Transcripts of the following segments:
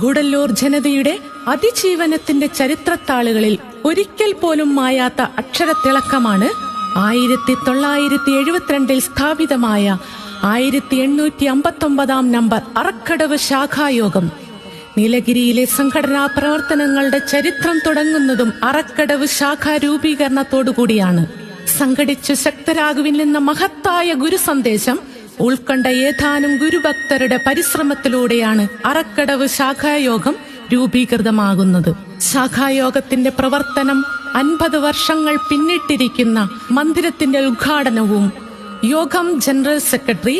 ഗൂഡല്ലൂർ ജനതയുടെ അതിജീവനത്തിന്റെ ചരിത്രത്താളുകളിൽ ഒരിക്കൽ പോലും മായാത്ത അക്ഷരത്തിളക്കമാണ് 1972 സ്ഥാപിതമായ 1859 നമ്പർ അറക്കടവ് ശാഖായോഗം. നീലഗിരിയിലെ സംഘടനാ പ്രവർത്തനങ്ങളുടെ ചരിത്രം തുടങ്ങുന്നതും അറക്കടവ് ശാഖാ രൂപീകരണത്തോടുകൂടിയാണ്. സംഘടിച്ചു ശക്തരാകുവിനെന്ന മഹത്തായ ഗുരുസന്ദേശം ഉൾക്കൊണ്ട ഏതാനും ഗുരുഭക്തരുടെ പരിശ്രമത്തിലൂടെയാണ് അറക്കടവ് ശാഖായോഗം രൂപീകൃതമാകുന്നത്. ശാഖായോഗത്തിന്റെ പ്രവർത്തനം 50 വർഷങ്ങൾ പിന്നിട്ടിരിക്കുന്ന മന്ദിരത്തിന്റെ ഉദ്ഘാടനവും യോഗം ജനറൽ സെക്രട്ടറി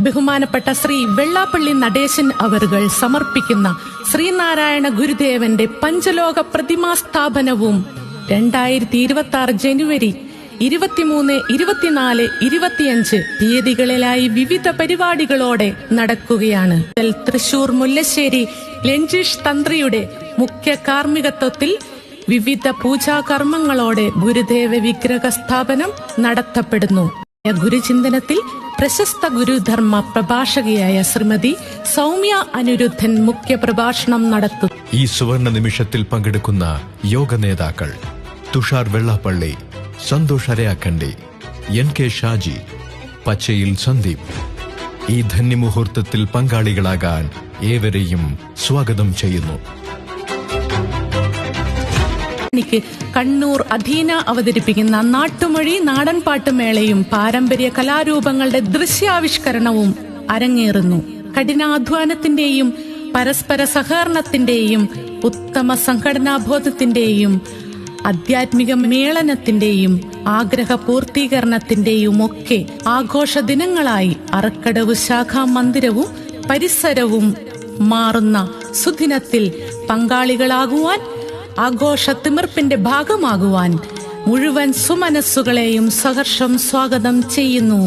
ബഹുമാനപ്പെട്ട ശ്രീ വെള്ളാപ്പള്ളി നടേശൻ അവറുകൾ സമർപ്പിക്കുന്ന ശ്രീനാരായണ ഗുരുദേവന്റെ പഞ്ചലോക പ്രതിമാസ്ഥാപനവും 2026 ജനുവരി 23, 24, 25 തീയതികളിലായി വിവിധ പരിപാടികളോടെ നടക്കുകയാണ്. തൃശൂർ മുല്ലശ്ശേരി ലഞ്ചീഷ് തന്ത്രിയുടെ മുഖ്യ കാർമ്മികത്വത്തിൽ വിവിധ പൂജാകർമ്മങ്ങളോടെ ഗുരുദേവ വിഗ്രഹ സ്ഥാപനം നടത്തപ്പെടുന്നു. ഗുരുചിന്തനത്തിൽ പ്രശസ്ത ഗുരുധർമ്മ പ്രഭാഷകയായ ശ്രീമതി സൗമ്യ അനിരുദ്ധൻ മുഖ്യ പ്രഭാഷണം നടത്തും. ഈ സുവർണ നിമിഷത്തിൽ പങ്കെടുക്കുന്ന യോഗ നേതാക്കൾ തുഷാർ വെള്ളാപ്പള്ളി, സന്തോഷ് അരയാക്കണ്ടി, NK ഷാജി, പച്ചയിൽ സന്ദീപ്. ഈ ധന്യമുഹൂർത്തത്തിൽ പങ്കാളികളാകാൻ ഏവരെയും സ്വാഗതം ചെയ്യുന്നു. കണ്ണൂർ അധീന അവതരിപ്പിക്കുന്ന നാട്ടുമൊഴി നാടൻപാട്ടുമേളയും പാരമ്പര്യ കലാരൂപങ്ങളുടെ ദൃശ്യാവിഷ്കരണവും അരങ്ങേറുന്നു. കഠിനാധ്വാനത്തിന്റെയും പരസ്പര സഹകരണത്തിന്റെയും ഉത്തമ സംഘടനാബോധത്തിന്റെയും ആധ്യാത്മിക മേളനത്തിന്റെയും ആഗ്രഹ പൂർത്തീകരണത്തിന്റെയും ഒക്കെ ആഘോഷ ദിനങ്ങളായി അറക്കടവ് ശാഖാ മന്ദിരവും പരിസരവും മാറുന്ന സുദിനത്തിൽ പങ്കാളികളാകുവാൻ, ആഘോഷ തിമിർപ്പിന്റെ ഭാഗമാകുവാൻ മുഴുവൻ സുമനസ്സുകളെയും സഹർഷം സ്വാഗതം ചെയ്യുന്നു.